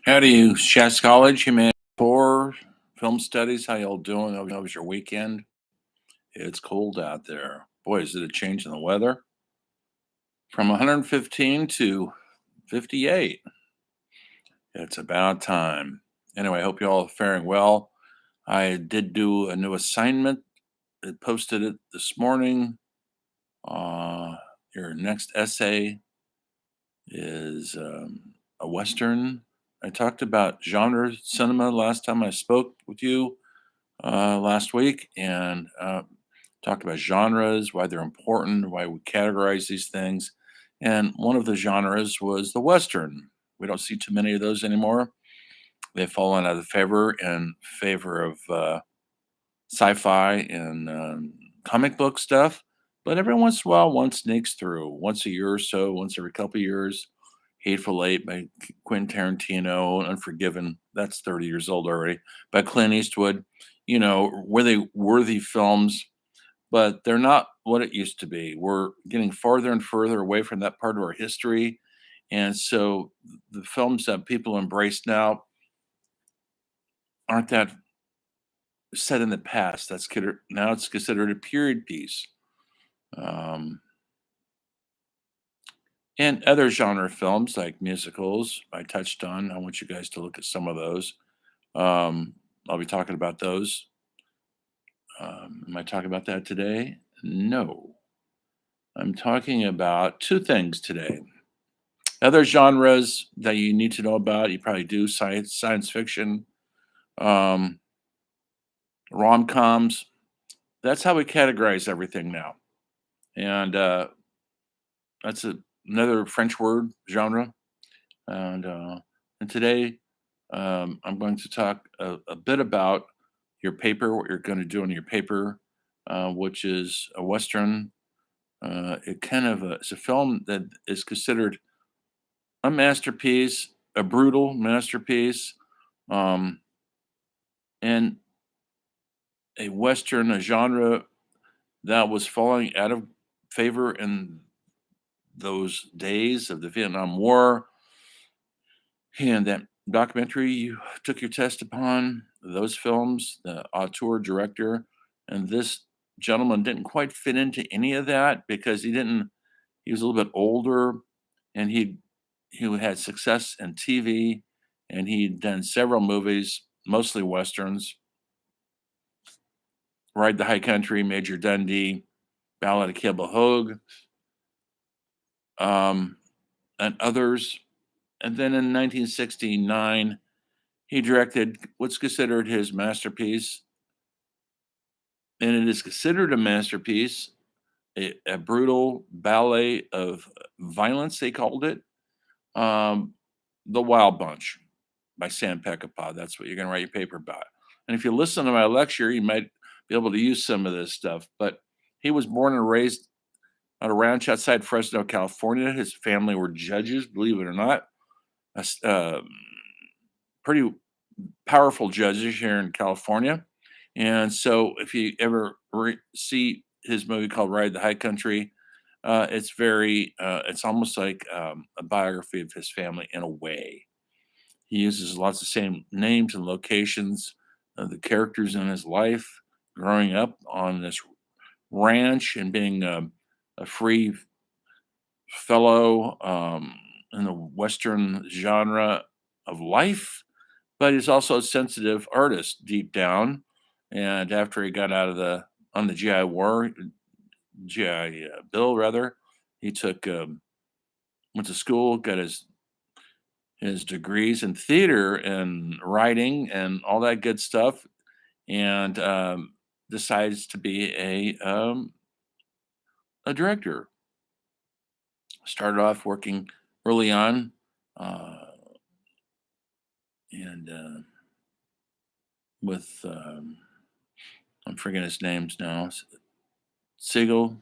Howdy, Shasta College, Humanity 4, Film Studies. How y'all doing? How was your weekend? It's cold out there. Boy, is it a change in the weather? From 115 to 58. It's about time. Anyway, I hope you all are faring well. I did do a new assignment. I posted it this morning. Uh, your next essay is a Western. I talked about genre cinema last time I spoke with you last week and talked about genres, why they're important, why we categorize these things. And one of the genres was the Western. We don't see too many of those anymore. They've fallen out of favor in favor of sci fi and comic book stuff. But every once in a while, one sneaks through once a year or so, once every couple of years. Hateful Eight by Quentin Tarantino, Unforgiven, that's 30 years old already, by Clint Eastwood. Were they worthy films? But they're not what it used to be. We're getting farther and further away from that part of our history. And so the films that people embrace now aren't that set in the past. Now it's considered a period piece. Um, and other genre films like musicals, I touched on. I want you guys to look at some of those. Um, I'll be talking about those. Am I talking about that today? No. I'm talking about two things today. Other genres that you need to know about, you probably do science fiction, um, rom-coms. That's how we categorize everything now. And that's another French word, genre. And and today I'm going to talk a bit about your paper, what you're going to do in your paper, which is a Western. It's a film that is considered a masterpiece, a brutal masterpiece, um, and a Western, a genre that was falling out of favor in those days of the Vietnam War. And that documentary you took your test upon, those films, the auteur director, and this gentleman didn't quite fit into any of that because he was a little bit older and he had success in TV and he'd done several movies, mostly westerns, Ride the High Country, Major Dundee, Ballad of Cable Hogue, um, and others. And then in 1969, he directed what's considered his masterpiece, and it is considered a masterpiece, a brutal ballet of violence, they called it, um, The Wild Bunch by Sam Peckinpah. That's what you're going to write your paper about. And if you listen to my lecture, you might be able to use some of this stuff. But he was born and raised on a ranch outside Fresno, California. His family were judges, believe it or not. Pretty powerful judges here in California. And so if you ever see his movie called Ride the High Country, it's almost like a biography of his family in a way. He uses lots of same names and locations of the characters in his life growing up on this ranch and being a free fellow in the Western genre of life, but he's also a sensitive artist deep down. And after he got out of the GI War, GI Bill rather, he went to school, got his degrees in theater and writing and all that good stuff, and decides to be a director. Started off working early on, uh, and with I'm forgetting his names now. Siegel,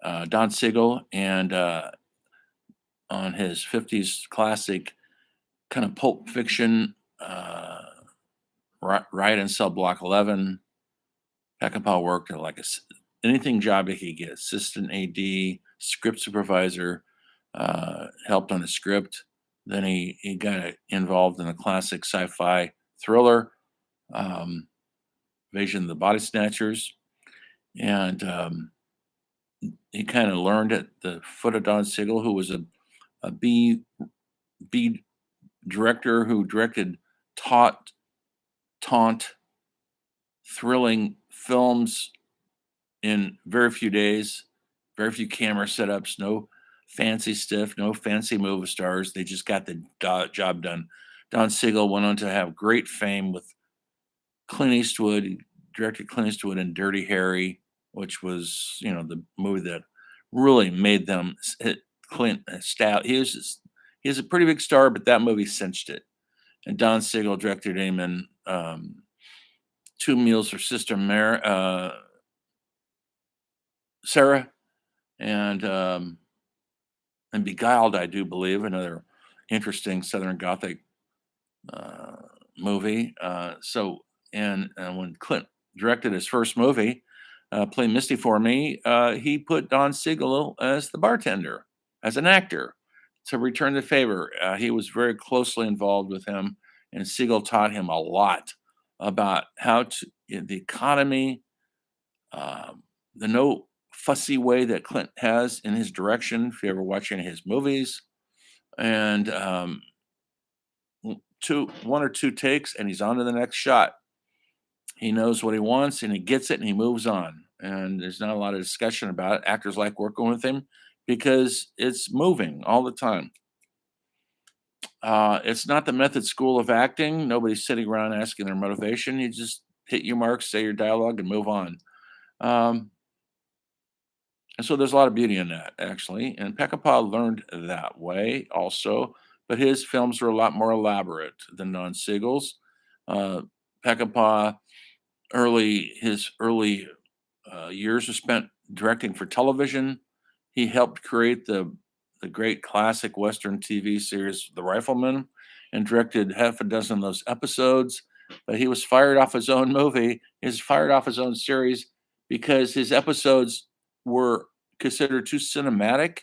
Don Siegel, and on his 50s classic kind of pulp fiction, Riot in Cell Block 11. Peckinpah worked at anything job he could get, assistant AD, script supervisor, helped on the script. Then he got involved in a classic sci-fi thriller, um, Invasion of the Body Snatchers, and he kind of learned at the foot of Don Siegel, who was a B director who directed taut, taunt, thrilling films in very few days, very few camera setups, no fancy stuff, no fancy movie stars. They just got the job done. Don Siegel went on to have great fame with Clint Eastwood. He directed Clint Eastwood in Dirty Harry, which was, the movie that really made them hit Clint stout. He was a pretty big star, but that movie cinched it. And Don Siegel directed him in Two Meals for Sister Sarah, and Beguiled, I do believe, another interesting Southern Gothic uh, movie. And when Clint directed his first movie, Play Misty for Me, he put Don Siegel as the bartender, as an actor, to return the favor. He was very closely involved with him, and Siegel taught him a lot about how to the economy, the no fussy way that Clint has in his direction. If you ever watch any of his movies, and one or two takes, and he's on to the next shot. He knows what he wants, and he gets it, and he moves on. And there's not a lot of discussion about it. Actors like working with him because it's moving all the time. It's not the method school of acting. Nobody's sitting around asking their motivation. You just hit your marks, say your dialogue, and move on. Um, And so there's a lot of beauty in that, actually. And Peckinpah learned that way also, but his films were a lot more elaborate than Don Siegel's. Uh, Peckinpah his early years were spent directing for television. He helped create the great classic Western TV series, The Rifleman, and directed half a dozen of those episodes. But he was fired off his own movie. He was fired off his own series because his episodes were considered too cinematic,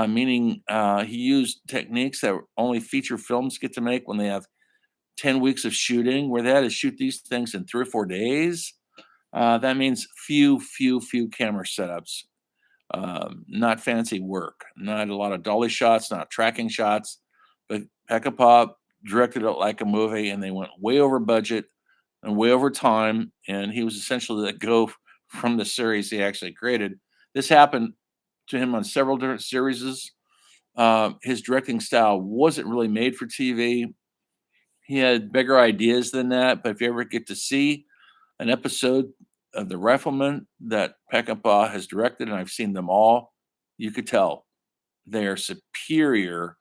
meaning he used techniques that only feature films get to make when they have 10 weeks of shooting, where they had to shoot these things in 3 or 4 days. That means few camera setups, not fancy work, not a lot of dolly shots, not tracking shots. But Peckinpah directed it like a movie, and they went way over budget and way over time. And he was essentially let go from the series he actually created. This happened to him on several different series. His directing style wasn't really made for TV. He had bigger ideas than that. But if you ever get to see an episode of The Rifleman that Peckinpah has directed, and I've seen them all, you could tell they are superior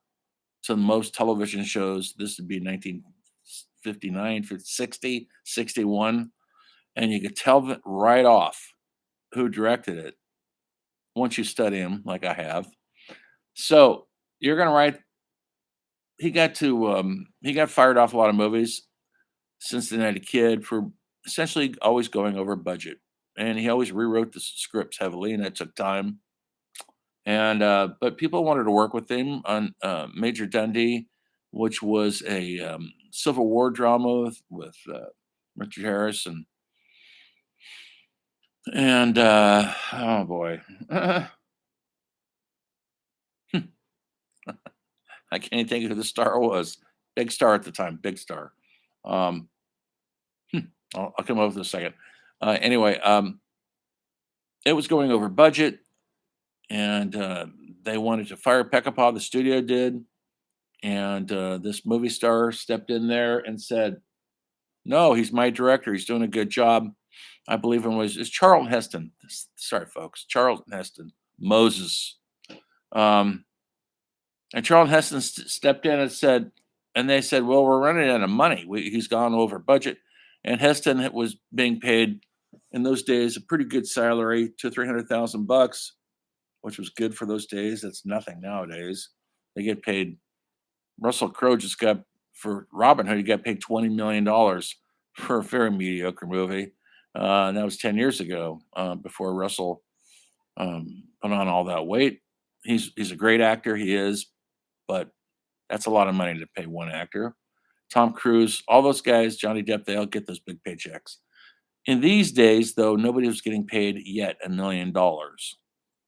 to most television shows. This would be 1959, 60, 61. And you could tell that right off who directed it once you study him, like I have. So you're going to write, he got fired off a lot of movies, Cincinnati Kid, for essentially always going over budget. And he always rewrote the scripts heavily, and that took time. And but people wanted to work with him on Major Dundee, which was a Civil War drama with Richard Harris and oh boy, I can't even think of who the star was. Big star at the time, big star. Um, hmm, I'll come up with a second. Anyway, it was going over budget, and they wanted to fire Peckinpah. The studio did, and this movie star stepped in there and said, "No, he's my director. He's doing a good job." I believe it was it's Charlton Heston. Sorry, folks, Charlton Heston, Moses. Um, and Charlton Heston stepped in and said, and they said, "Well, we're running out of money. He's gone over budget." And Heston was being paid in those days a pretty good salary, 200,000 to 300,000 bucks, which was good for those days. That's nothing nowadays. They get paid. Russell Crowe just got for Robin Hood. He got paid $20 million for a very mediocre movie. And that was 10 years ago, before Russell put on all that weight. He's a great actor. He is, but That's a lot of money to pay one actor. Tom Cruise, all those guys, Johnny Depp, they all get those big paychecks. In these days, though, nobody was getting paid yet $1 million.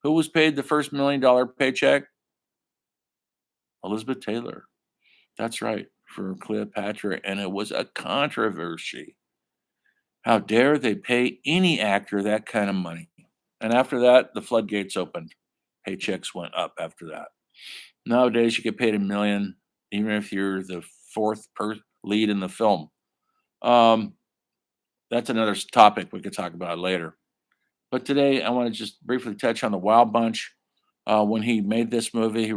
Who was paid the first $1 million paycheck? Elizabeth Taylor. That's right, for Cleopatra, and it was a controversy. How dare they pay any actor that kind of money? And after that, the floodgates opened. Paychecks went up after that. Nowadays, you get paid $1 million, even if you're the lead in the film. Um, that's another topic we could talk about later. But today, I want to just briefly touch on the Wild Bunch. When he made this movie,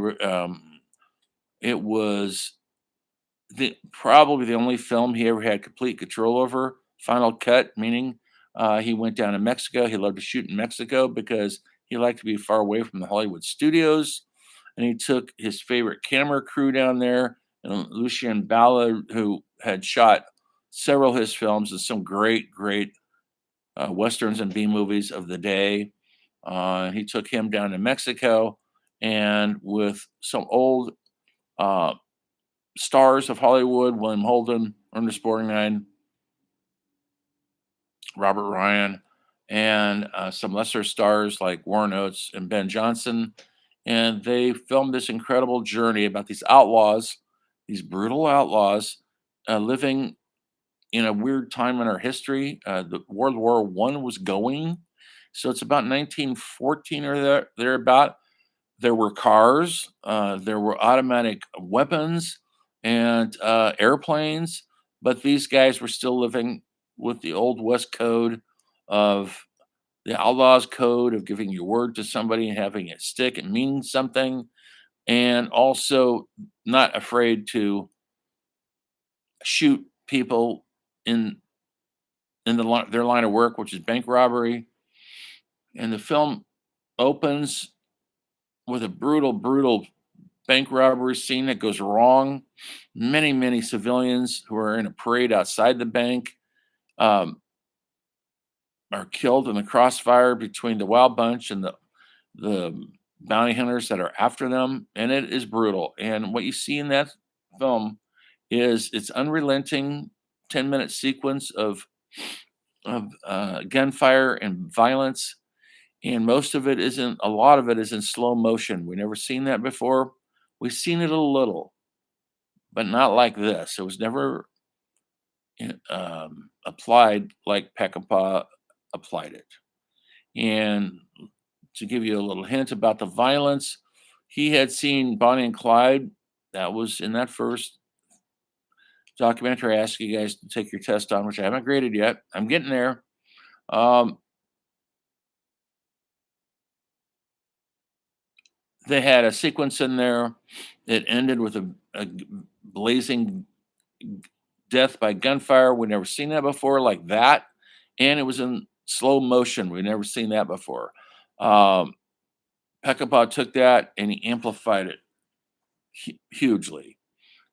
it was probably the only film he ever had complete control over. Final cut, meaning he went down to Mexico. He loved to shoot in Mexico because he liked to be far away from the Hollywood studios. And he took his favorite camera crew down there, and Lucien Ballard, who had shot several of his films and some great westerns and B movies of the day. He took him down to Mexico, and with some old uh, stars of Hollywood, William Holden, Ernest Borgnine, Robert Ryan, and some lesser stars like Warren Oates and Ben Johnson. And they filmed this incredible journey about these outlaws, these brutal outlaws, living in a weird time in our history. The World War One was going, so it's about 1914 or thereabout. There were cars, there were automatic weapons, and airplanes, but these guys were still living with the old West code of the outlaws code of giving your word to somebody and having it stick and mean something, and also not afraid to shoot people in their line of work, which is bank robbery. And the film opens with a brutal bank robbery scene that goes wrong. Many civilians who are in a parade outside the bank um, are killed in the crossfire between the Wild Bunch and the bounty hunters that are after them, and it is brutal. And what you see in that film is it's unrelenting 10-minute sequence of gunfire and violence, and most of it isn't. A lot of it is in slow motion. We never seen that before. We've seen it a little, but not like this. It was never applied like Peckinpah applied it. And to give you a little hint about the violence, he had seen Bonnie and Clyde. That was in that first documentary. I asked you guys to take your test on, which I haven't graded yet. I'm getting there. Um, they had a sequence in there that ended with a blazing death by gunfire. We never seen that before, like that, and it was in slow motion. We never seen that before. Um, Peckinpah took that and he amplified it hugely,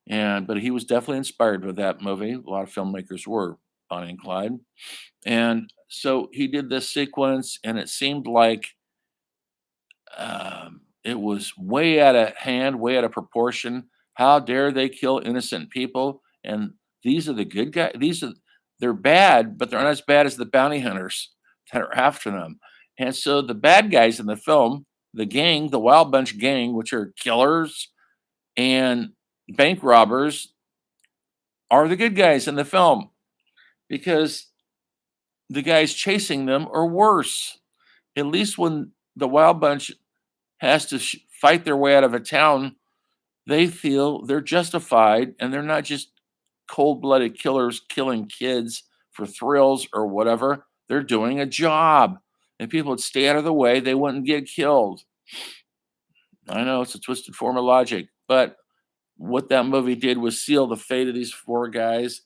and but he was definitely inspired by that movie. A lot of filmmakers were, Bonnie and Clyde, and so he did this sequence, and it seemed like it was way out of hand, way out of proportion. How dare they kill innocent people? And these are the good guys. They're bad, but they're not as bad as the bounty hunters that are after them. And so the bad guys in the film, the gang, the Wild Bunch gang, which are killers and bank robbers, are the good guys in the film because the guys chasing them are worse. At least when the Wild Bunch has to fight their way out of a town, they feel they're justified and they're not just cold blooded killers killing kids for thrills or whatever. They're doing a job. If people would stay out of the way, they wouldn't get killed. I know it's a twisted form of logic, but what that movie did was seal the fate of these four guys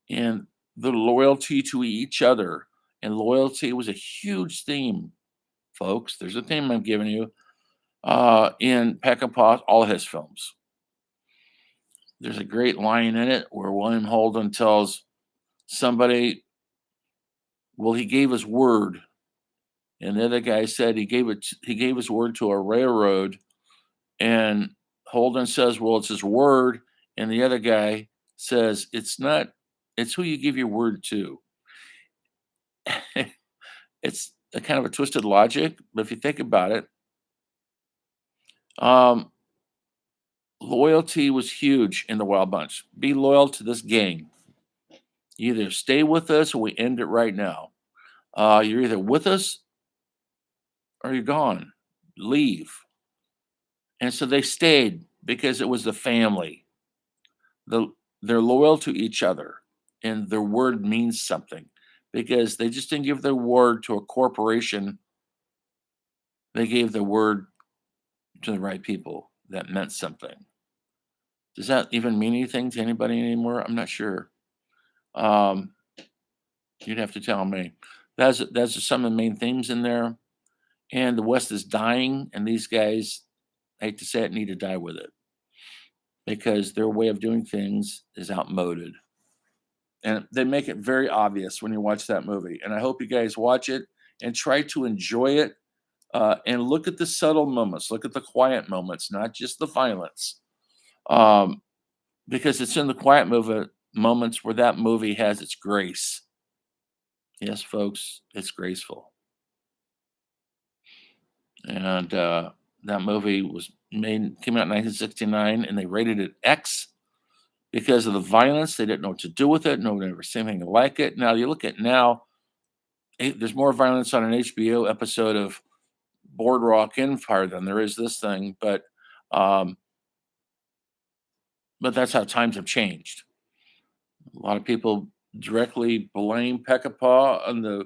and the loyalty to each other. And loyalty was a huge theme, folks. There's a theme I'm giving you in Peckinpah, all his films. There's a great line in it where William Holden tells somebody, well, he gave his word. And the other guy said he gave his word to a railroad. And Holden says, "Well, it's his word," and the other guy says, "It's not. It's who you give your word to." It's a kind of a twisted logic, but if you think about it, um, loyalty was huge in the Wild Bunch. Be loyal to this gang. You either stay with us or we end it right now. You're either with us or you're gone. Leave. And so they stayed because it was the family. The They're loyal to each other, and their word means something because they just didn't give their word to a corporation. They gave their word to the right people that meant something. Does that even mean anything to anybody anymore? I'm not sure. Um, you'd have to tell me. That's some of the main themes in there. And the West is dying, and these guys, I hate to say it, need to die with it because their way of doing things is outmoded. And they make it very obvious when you watch that movie. And I hope you guys watch it and try to enjoy it, and look at the subtle moments, look at the quiet moments, not just the violence. Um, because it's in the quiet moments where that movie has its grace. Yes, folks, it's graceful. And that movie came out in 1969, and they rated it X because of the violence. They didn't know what to do with it. No one ever seen anything like it. Now you look at now, there's more violence on an HBO episode of Boardwalk Empire than there is this thing, um, but that's how times have changed. A lot of people directly blame Peckinpah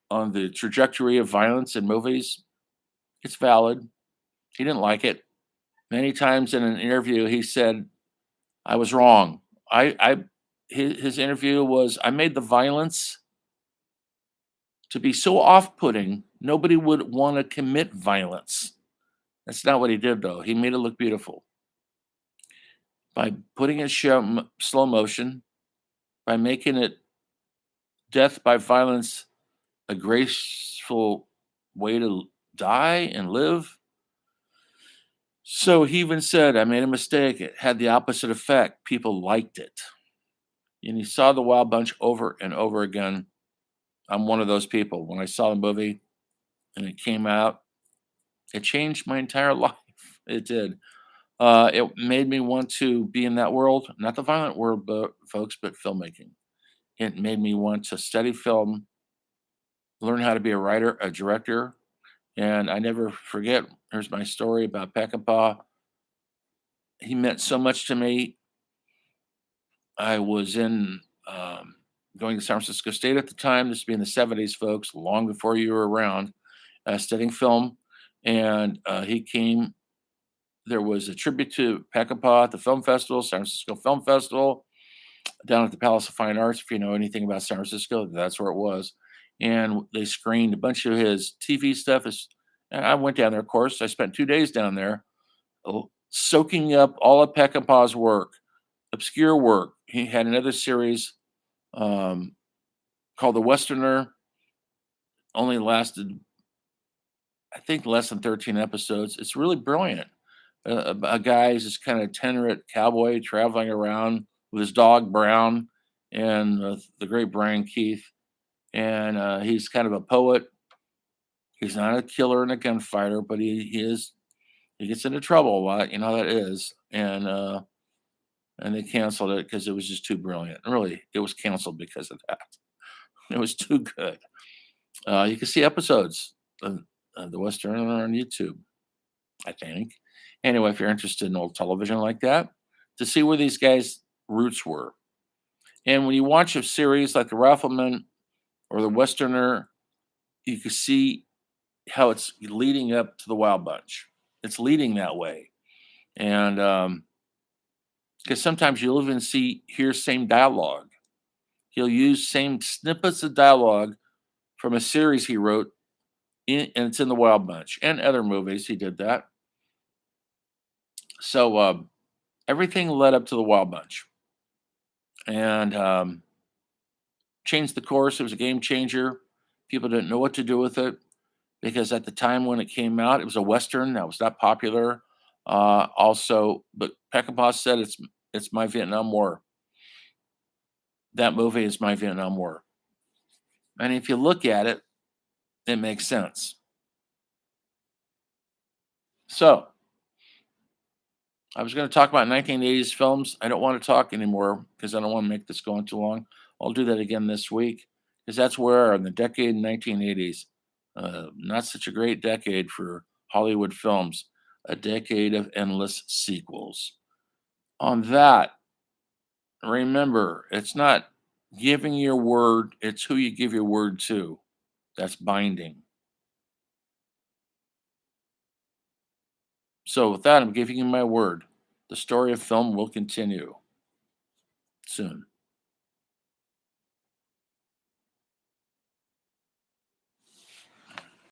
on the trajectory of violence in movies. It's valid. He didn't like it. Many times in an interview, he said, "I was wrong." I his interview was, "I made the violence to be so off-putting, nobody would want to commit violence." That's not what he did, though. He made it look beautiful by putting it slow motion, by making it death by violence a graceful way to die and live. So he even said, "I made a mistake. It had the opposite effect. People liked it." And he saw the Wild Bunch over and over again. I'm one of those people. When I saw the movie and it came out, it changed my entire life. It did. It made me want to be in that world, not the violent world, but folks, but filmmaking. It made me want to study film, learn how to be a writer, a director, and I never forget. Here's my story about Peckinpah. He meant so much to me. I was going to San Francisco State at the time. This would be in the 70s, folks, long before you were around, studying film. And he came. There was a tribute to Peckinpah at the film festival, San Francisco Film Festival, down at the Palace of Fine Arts. If you know anything about San Francisco, that's where it was. And they screened a bunch of his TV stuff. And I went down there, of course. I spent 2 days down there, soaking up all of Peckinpah's work, obscure work. He had another series um, called The Westerner, only lasted, I think, less than 13 episodes. It's really brilliant. A guy is this kind of itinerant cowboy traveling around with his dog Brown and the great Brian Keith. And he's kind of a poet. He's not a killer and a gunfighter, but he gets into trouble a lot. You know how that is. And they canceled it because it was just too brilliant. Really, it was canceled because of that. It was too good. You can see episodes of the Western on YouTube, I think. Anyway, if you're interested in old television like that, to see where these guys' roots were. And when you watch a series like The Rifleman or The Westerner, you can see how it's leading up to the Wild Bunch. It's leading that way. And because sometimes you'll even hear same dialogue. He'll use same snippets of dialogue from a series he wrote, and it's in the Wild Bunch and other movies. He did that. So everything led up to the Wild Bunch, and changed the course. It was a game changer. People didn't know what to do with it because at the time when it came out, it was a Western that was not popular. Also, but Peckinpah said it's my Vietnam War. That movie is my Vietnam War. And if you look at it, it makes sense. So I was going to talk about 1980s films. I don't want to talk anymore because I don't want to make this go on too long. I'll do that again this week because that's where in the decade 1980s, not such a great decade for Hollywood films, a decade of endless sequels. On that, remember, it's not giving your word, it's who you give your word to. That's binding. So, with that, I'm giving you my word. The story of film will continue soon.